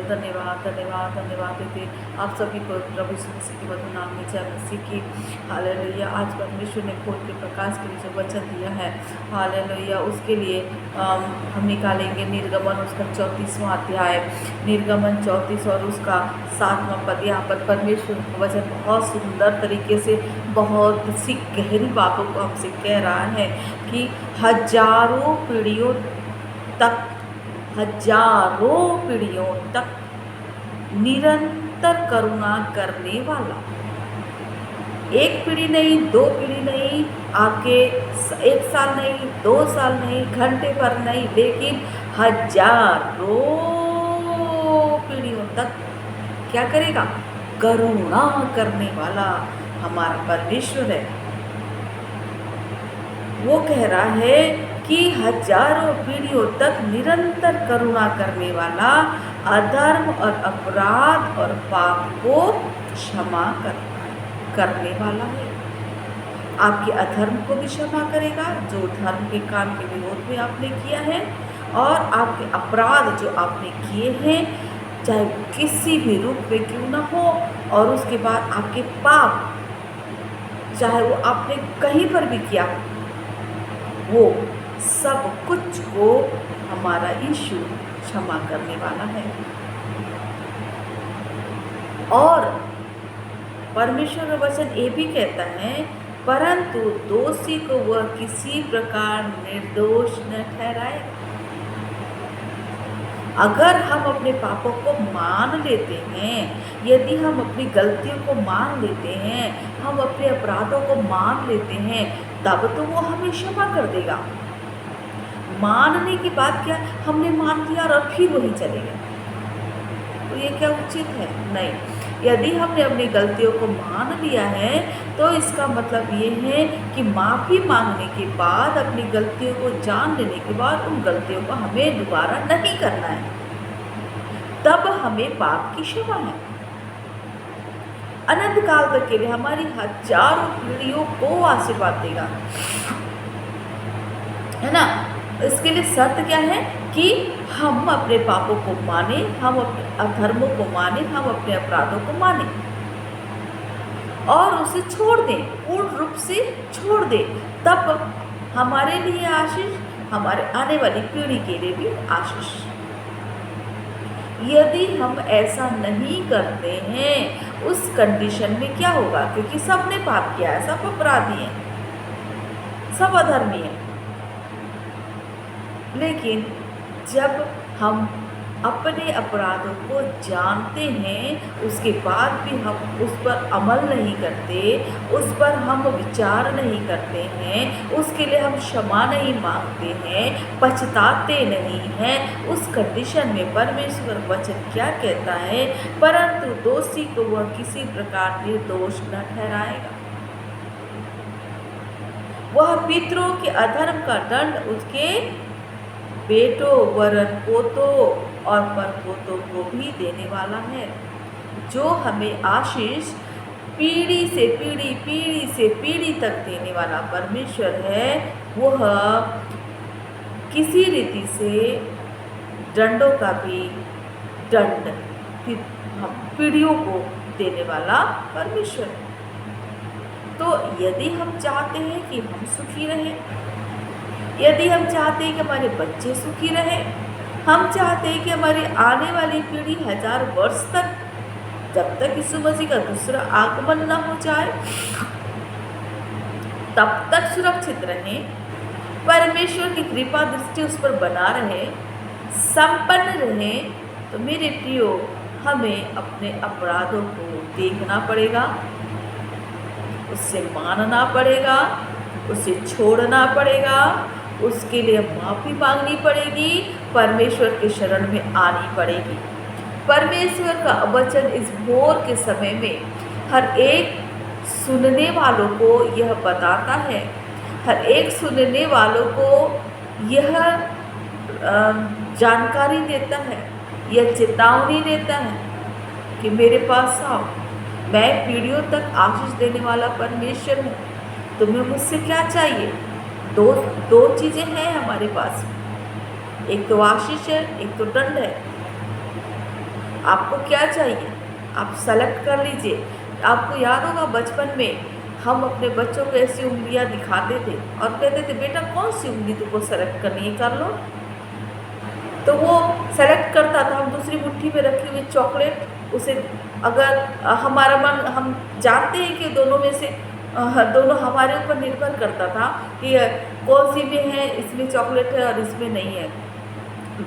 लो। धन्यवाद धन्यवाद धन्यवाद देते आप सभी को प्रभु यीशु मसीह के मधुर नाम में जय मसीह की। हालेलुया। आज परमेश्वर ने खोल के प्रकाश के लिए जो वचन दिया है, हालेलुया, उसके लिए हम निकालेंगे निर्गमन उसका 34वां अध्याय, निर्गमन 34 और उसका 7वां पद। यहाँ पर परमेश्वर का वचन बहुत सुंदर तरीके से बहुत सी गहरी बातों को हमसे कह रहा है कि हजारों पीढ़ियों तक निरंतर करुणा करने वाला, एक पीढ़ी नहीं, दो पीढ़ी नहीं, आपके 1 साल नहीं, 2 साल नहीं, घंटे भर नहीं, लेकिन हजारों पीढ़ियों तक क्या करेगा? करुणा करने वाला हमारा परमेश्वर है। वो कह रहा है कि हजारों पीढ़ियों तक निरंतर करुणा करने वाला, अधर्म और अपराध और पाप को क्षमा करने वाला है। आपके अधर्म को भी क्षमा करेगा, जो धर्म के काम के विरोध में आपने किया है, और आपके अपराध जो आपने किए हैं, चाहे किसी भी रूप में क्यों ना हो, और उसके बाद आपके पाप, चाहे वो आपने कहीं पर भी किया, वो सब कुछ को हमारा यीशु क्षमा करने वाला है। और परमेश्वर का वचन ये भी कहता है, परंतु दोषी को वह किसी प्रकार निर्दोष न ठहराए। अगर हम अपने पापों को मान लेते हैं, यदि हम अपनी गलतियों को मान लेते हैं, हम अपने अपराधों को मान लेते हैं, तब तो वो हमें क्षमा कर देगा। मानने की बात क्या, हमने मान लिया और फिर वही चले गए, तो ये क्या उचित है? नहीं। यदि हमने अपनी गलतियों को मान लिया है, तो इसका मतलब ये है कि माफ़ी मांगने के बाद, अपनी गलतियों को जान लेने के बाद, उन गलतियों को हमें दोबारा नहीं करना है, तब हमें पाप की क्षमा है। अनंत काल तक के लिए हमारी हजारों पीढ़ियों को आशीर्वाद देगा, है ना। इसके लिए शर्त क्या है कि हम अपने पापों को माने, हम अपने अधर्मों को माने, हम अपने अपराधों को माने और उसे छोड़ दें, पूर्ण रूप से छोड़ दें। तब हमारे लिए आशीष, हमारे आने वाली पीढ़ी के लिए भी आशीष। यदि हम ऐसा नहीं करते हैं, उस कंडीशन में क्या होगा? क्योंकि सबने पाप किया है, सब अपराधी हैं, सब अधर्मी हैं। लेकिन जब हम अपने अपराधों को जानते हैं, उसके बाद भी हम उस पर अमल नहीं करते, उस पर हम विचार नहीं करते हैं, उसके लिए हम क्षमा नहीं मांगते हैं, पछताते नहीं हैं, उस कंडीशन में परमेश्वर वचन क्या कहता है? परंतु दोषी को वह किसी प्रकार निर्दोष न ठहराएगा। वह पितरों के अधर्म का दंड उसके बेटों, वरन पोतों और परपोतों को भी देने वाला है। जो हमें आशीष पीढ़ी से पीढ़ी तक देने वाला परमेश्वर है, वह किसी रीति से दंडों का भी दंड पीढ़ियों को देने वाला परमेश्वर है। तो यदि हम चाहते हैं कि हम सुखी रहें, यदि हम चाहते हैं कि हमारे बच्चे सुखी रहें, हम चाहते हैं कि हमारी आने वाली पीढ़ी 1000 वर्ष तक, जब तक यीशु मसीह का दूसरा आगमन न हो जाए, तब तक सुरक्षित रहें, परमेश्वर की कृपा दृष्टि उस पर बना रहे, संपन्न रहे, तो मेरे प्रियो, हमें अपने अपराधों को देखना पड़ेगा, उससे मानना पड़ेगा, उसे छोड़ना पड़ेगा, उसके लिए माफ़ी मांगनी पड़ेगी, परमेश्वर के शरण में आनी पड़ेगी। परमेश्वर का वचन इस भोर के समय में हर एक सुनने वालों को यह बताता है, हर एक सुनने वालों को यह जानकारी देता है, यह चेतावनी देता है कि मेरे पास आओ, मैं पीढ़ियों तक आशीष देने वाला परमेश्वर हूँ। तुम्हें मुझसे क्या चाहिए? दो चीज़ें हैं हमारे पास, एक तो आशीष है, एक तो दंड है। आपको क्या चाहिए, आप सेलेक्ट कर लीजिए। आपको याद होगा बचपन में हम अपने बच्चों को ऐसी उंगलियां दिखाते थे और कहते थे बेटा कौन सी उंगली तुमको सेलेक्ट करनी है, कर लो। तो वो सेलेक्ट करता था। हम दूसरी मुट्ठी में रखी हुई चॉकलेट उसे, अगर हमारा मन, हम जानते हैं कि दोनों में से दोनों हमारे ऊपर निर्भर करता था कि कौन सी में है, इसमें चॉकलेट है और इसमें नहीं है।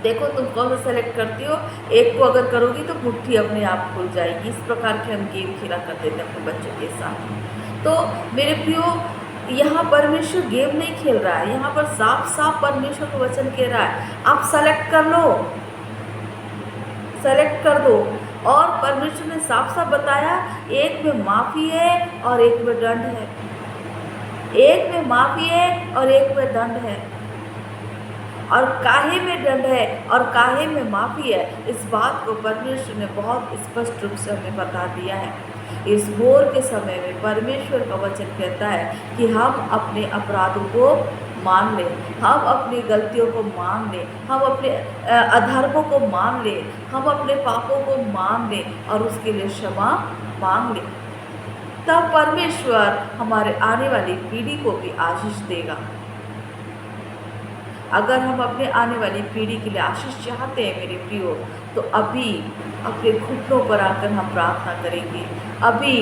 देखो तुम कौन सा सेलेक्ट करती हो, एक को अगर करोगी तो मुट्ठी अपने आप खुल जाएगी। इस प्रकार के हम गेम खेला करते थे अपने बच्चों के साथ। तो मेरे प्रियो, यहाँ परमेश्वर गेम नहीं खेल रहा है, यहाँ पर साफ साफ परमेश्वर का वचन कह रहा है आप सेलेक्ट कर लो, सेलेक्ट कर दो। और परमेश्वर ने साफ साफ बताया एक में माफी है और एक में दंड है, एक में माफी है और एक में दंड है। और काहे में दंड है और काहे में माफी है, इस बात को परमेश्वर ने बहुत स्पष्ट रूप से हमें बता दिया है। इस भोर के समय में परमेश्वर का वचन कहता है कि हम अपने अपराधों को मान लें, हम अपनी गलतियों को मान लें, हम अपने अधर्मों को मान लें, हम अपने पापों को मान लें और उसके लिए क्षमा मांग लें। तब परमेश्वर हमारे आने वाली पीढ़ी को भी आशीष देगा। अगर हम अपने आने वाली पीढ़ी के लिए आशीष चाहते हैं मेरे प्रियो, तो अभी अपने घुटनों पर आकर हम प्रार्थना करेंगे। अभी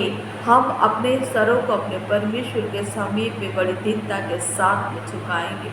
हम अपने सरों को अपने परमेश्वर के समीप में बड़ी दीनता के साथ में झुकाएंगे।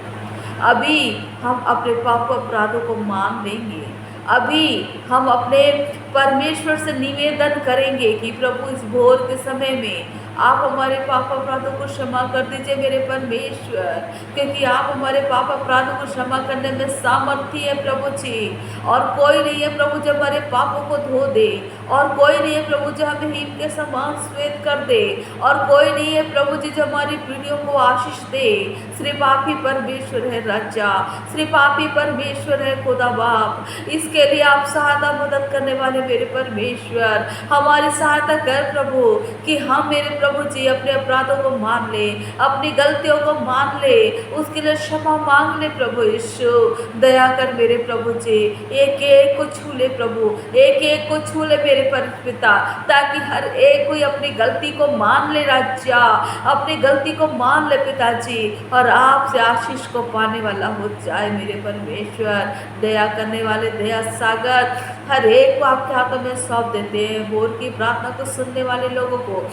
अभी हम अपने पाप अपराधों को मान लेंगे। अभी हम अपने परमेश्वर से निवेदन करेंगे कि प्रभु इस भोर के समय में आप हमारे पाप अपराधों को क्षमा कर दीजिए मेरे परमेश्वर, क्योंकि आप हमारे पाप अपराधों को क्षमा करने में सामर्थ्य है प्रभु जी। और कोई नहीं है प्रभु जो हमारे पापों को धो दे, और कोई नहीं है प्रभु जो हमें हिम के समान श्वेत कर दे, और कोई नहीं है प्रभु जी जो हमारी पीढ़ियों को आशीष दे। सिर्फ आप ही परमेश्वर है राजा, सिर्फ आप ही परमेश्वर है खुदा बाप। इसके लिए आप सहायता मदद करने वाले मेरे परमेश्वर, हमारी सहायता कर प्रभु कि हम मेरे प्रभु जी अपने अपराधों को मान ले, अपनी गलतियों को मान ले, उसके लिए क्षमा मांग ले प्रभु यीशु। दया कर मेरे प्रभु जी, एक एक को छू ले प्रभु, एक एक को छू ले मेरे पिता, ताकि हर एक कोई अपनी गलती को मान ले राजा, अपनी गलती को मान ले पिताजी, और आपसे आशीष को पाने वाला हो जाए मेरे परमेश्वर। दया करने वाले दया सागर हर एक को आपके हाथों में सौंप देते हैं। भोर की प्रार्थना को सुनने वाले लोगों को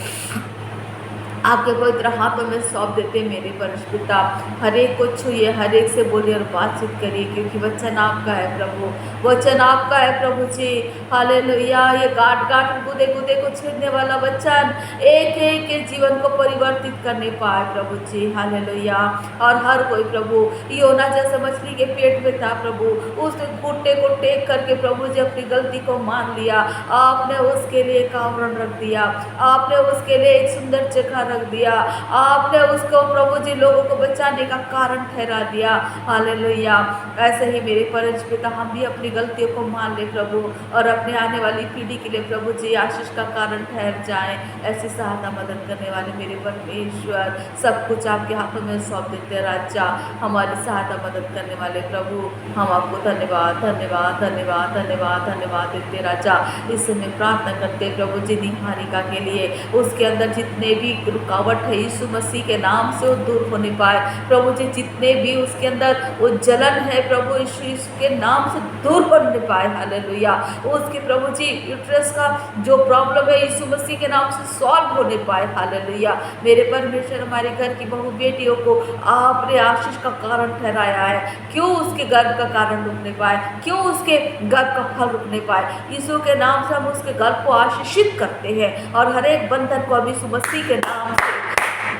आपके पवित्र हाथों में सौंप देते मेरे परमेश्वर पिता। हर एक को छूइए, हर एक से बोलिए और बातचीत करिए, क्योंकि वचन आपका है प्रभु, वचन आपका है प्रभु जी। हालेलुया। ये गाट गाट गुदे गुदे को छेदने वाला वचन एक एक के जीवन को परिवर्तित करने पाए प्रभु जी। हालेलुया। और हर कोई प्रभु योना जैसे मछली के पेट में था प्रभु, उसने घुटने को टेक करके प्रभु जी अपनी गलती को मान लिया। आपने उसके लिए एक आवरण रख दिया, आपने उसके लिए एक सुंदर जगह रख दिया, आपने उसको प्रभु जी लोगों को बचाने का कारण ठहरा दिया। हालेलुया। ऐसे ही मेरे परमेश्वर पिता हम भी अपनी गलतियों को मान ले प्रभु, और अपने आने वाली पीढ़ी के लिए प्रभु जी आशीष का कारण ठहर जाएं। ऐसी सहायता मदद करने वाले मेरे परमेश्वर, सब कुछ आपके हाथों में सौंप देते राजा। हमारी सहायता मदद करने वाले प्रभु, हम आपको धन्यवाद धन्यवाद धन्यवाद धन्यवाद धन्यवाद देते राजा। इस समय प्रार्थना करते प्रभु जी निहारिका के लिए, उसके अंदर जितने भी रुकावट है यीशु मसीह के नाम से वो दूर होने पाए प्रभु जी। जितने भी उसके अंदर वो जलन है प्रभु यीशु के नाम से दूर होने पाए। हालेलुया। उसके प्रभु जी यूट्रस का जो प्रॉब्लम है यीशु मसीह के नाम से सॉल्व होने पाए। हालेलुया। मेरे परमेश्वर, हमारे घर की बहु बेटियों को आपने आशीष का कारण ठहराया है। क्यों उसके गर्भ का कारण रुकने पाए, क्यों उसके गर्भ का फल रुकने पाए। यीशु के नाम से हम उसके गर्भ को आशीषित करते हैं और हर एक बंधन को हम यीशु मसीह के नाम से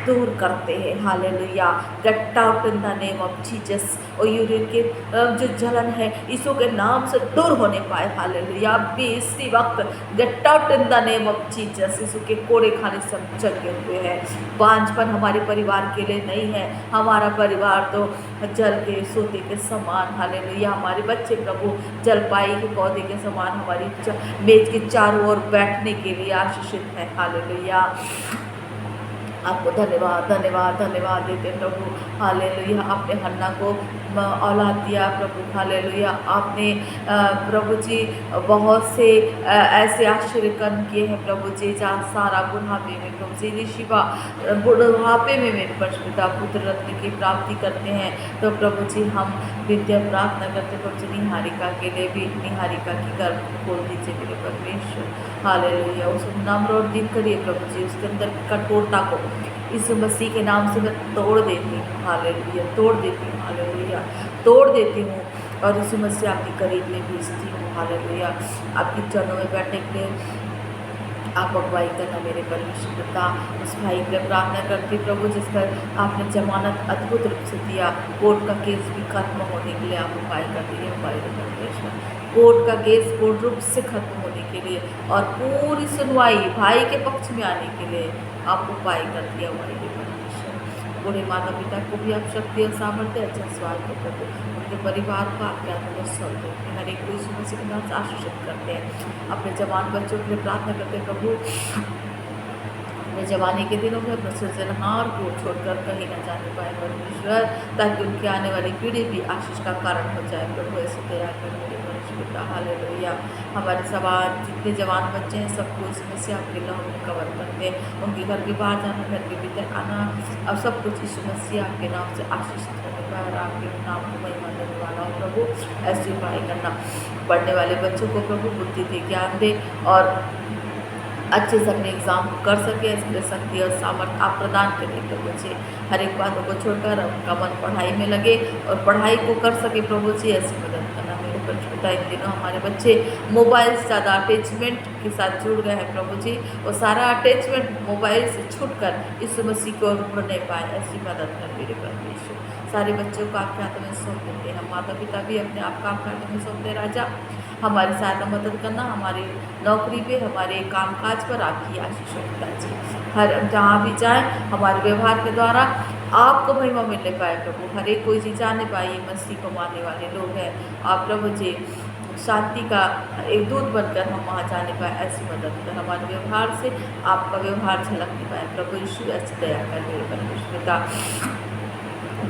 दूर करते हैं। Hallelujah. Gate out in the name of Jesus. और यूरिन के जो जलन है यीशु के नाम से दूर होने पाए। हालेलुया। अभी इसी वक्त get out in the name of Jesus. यीशु के कोड़े खाने से हम जगे हुए हैं। बांझपन हमारे परिवार के लिए नहीं है, हमारा परिवार तो जल के सोते के समान। हालेलुया। हमारे बच्चे प्रभु जलपाई के पौधे के समान हमारी मेज के चारों ओर बैठने के लिए आशीषित है। हालेलुया। आपको धन्यवाद धन्यवाद धन्यवाद देते प्रभु। हालेलुया। आपने हन्ना को औलाद दिया प्रभु, हालेलुया। आपने प्रभु जी बहुत से ऐसे आश्चर्य कर्म किए हैं प्रभु जी, जहाँ सारा बुढ़ापे में प्रभु जी, ऋषिवा बुढ़ापे में मेरे परशुपिता पुत्र रत्न की प्राप्ति करते हैं। तो प्रभु जी हम विद्या प्रार्थना करते प्रभु जी निहारिका के लिए भी, निहारिका की गर्भ खोल दीजिए मेरे परमेश्वर, हालेलुया। उसको नम्र और दीन करिए प्रभु जी, उसके अंदर कठोरता को इस मसीह के नाम से मैं तोड़ देती हूँ, हालेलुया, तोड़ देती हूँ, हालेलुया, तोड़ देती हूँ। और इस मसीह आपके करीब में भेजती हूँ, हालेलुया। आपकी चरणों में बैठने के लिए आप अगुवाई करना मेरे परमेश्वर पिता। उस भाई पे प्रार्थना करती प्रभु, जिस पर आपने जमानत अद्भुत रूप से दिया, कोर्ट का केस भी खत्म होने के लिए आप उपाय कर दिए हमारे परमेश्वर। कोर्ट का केस पूर्ण रूप से खत्म होने के लिए और पूरी सुनवाई भाई के पक्ष में आने के लिए आप उपाय कर दिया हमारे परमेश्वर। बूढ़े माता पिता को भी आप शक्ति और सामर्थ्य, अच्छा स्वास्थ्य प्रभु, उनके परिवार को आपके हाथों में सौंप देते हैं। हर एक को यीशु मसीह के नाम से आशीषित करते हैं। अपने जवान बच्चों के लिए प्रार्थना करते हैं प्रभु, अपने जवानी के दिनों में अपने सृजनहार को छोड़कर कहीं न जाने पाए परमेश्वर, ताकि उनकी आने वाली पीढ़ी भी आशीष का कारण हो जाए प्रभु। ऐसे तैयार कर मेरे परमेश्वर पिता, हालेलुया। हमारे समाज जितने जवान बच्चे हैं सबको इस मसीह आपके लहू में कवर करते हैं। उनके घर के बाहर जाना, घर के भीतर आना, अब सब कुछ इस मसीह आपके नाम से आशीषित होने का और आपके नाम को महिमा देने वाला हो प्रभु। ऐसे उपाय करना, पढ़ने वाले बच्चों को प्रभु बुद्धि दे, ज्ञान दे और अच्छे से अपने एग्ज़ाम को कर सके, इसके लिए शक्ति और सामर्थ्य आप प्रदान करें प्रभु जी। हर एक बातों को छोड़कर उनका मन पढ़ाई में लगे और पढ़ाई को कर सके प्रभु जी, ऐसी मदद करना मेरे परमेश्वर। इन दिनों हमारे बच्चे मोबाइल से ज़्यादा अटैचमेंट के साथ जुड़ गए हैं प्रभु जी, और सारा अटैचमेंट मोबाइल से छूटकर इस मसीह को उड़ नहीं पाए, ऐसी मदद कर मेरे परमेश्वर। सारे बच्चों को आपके हाथों में सौंप देते हैं, हम माता पिता भी अपने आप को आपके हाथों में सौंपते हैं राजा। हमारी सहायता मदद करना, हमारी नौकरी पे, हमारे कामकाज पर आपकी आशीष हो पिता जी। हर जहाँ भी जाए हमारे व्यवहार के द्वारा आपको महिमा मिलने पाए प्रभु। हर एक कोई चीज़ जाने पाए मसीह को मानने वाले लोग हैं, आप प्रभु जी शांति का एक दूत बनकर हम वहाँ जाने पाए, ऐसी मदद कर। हमारे व्यवहार से आपका व्यवहार झलकने पाए प्रभु यीशु, ऐसी दया कर मेरे परमेश्वर पिता,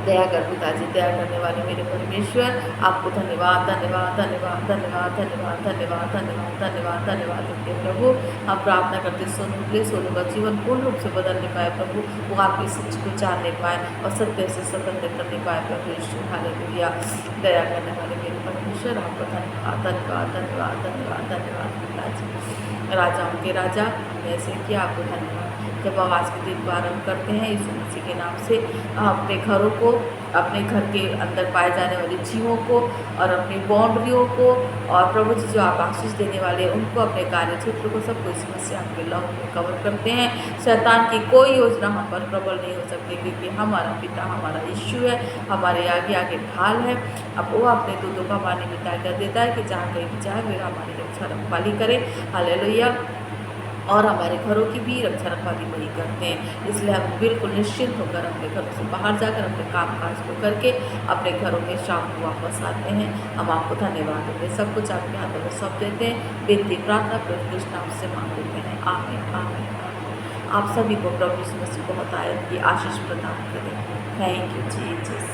दया कर पिताजी, दया करने वाले मेरे परमेश्वर। आपको धन्यवाद धन्यवाद धन्यवाद धन्यवाद धन्यवाद धन्यवाद धन्यवाद धन्यवाद धन्यवाद देते हैं प्रभु। हम प्रार्थना करते सोनू के लिए, सोनू का जीवन पूर्ण रूप से बदलने पाए प्रभु, वो आपकी सच को जानने पाए और सत्य से स्वतंत्र करने पाए प्रभु यीशु, हालेलुया। दया करने वाले मेरे परमेश्वर, आपको धन्यवाद धन्यवाद धन्यवाद धन्यवाद धन्यवाद पिताजी। राजाओं के राजा, ऐसे किया आपको धन्यवाद। जब आवाज़ के दिन प्रारंभ करते हैं यीशु मसीह के नाम से, अपने घरों को, अपने घर के अंदर पाए जाने वाले जीवों को और अपनी बाउंड्रियों को, और प्रभु जी जो आप आशीष देने वाले हैं उनको, अपने कार्य क्षेत्र को, सबको इस मसीह आपके लहू में कवर करते हैं। शैतान की कोई योजना हम पर प्रबल नहीं हो सकती, क्योंकि हमारा पिता हमारा यीशु है, हमारे आगे आगे ढाल है। अब वो अपने दूतों का पानी में तय कर देता है कि जहाँ कहीं भी जाए मेरा हमारी रक्षा रखवाली करे, हालेलुया। और हमारे घरों की भी रक्षा रखवाली वही करते हैं, इसलिए हम बिल्कुल निश्चिंत होकर अपने घरों से बाहर जाकर अपने काम काज को करके अपने घरों में शाम को वापस आते हैं। हम आपको धन्यवाद देते हैं, सब कुछ आपके हाथों में सौंप देते हैं, विनती प्रार्थना प्रभु कृष्ण नाम से मांग लेते हैं, आमीन आमीन आमीन। आप सभी को प्रभु यीशु मसीह बहुत आयत की आशीष प्रदान करें। Thank you Jesus.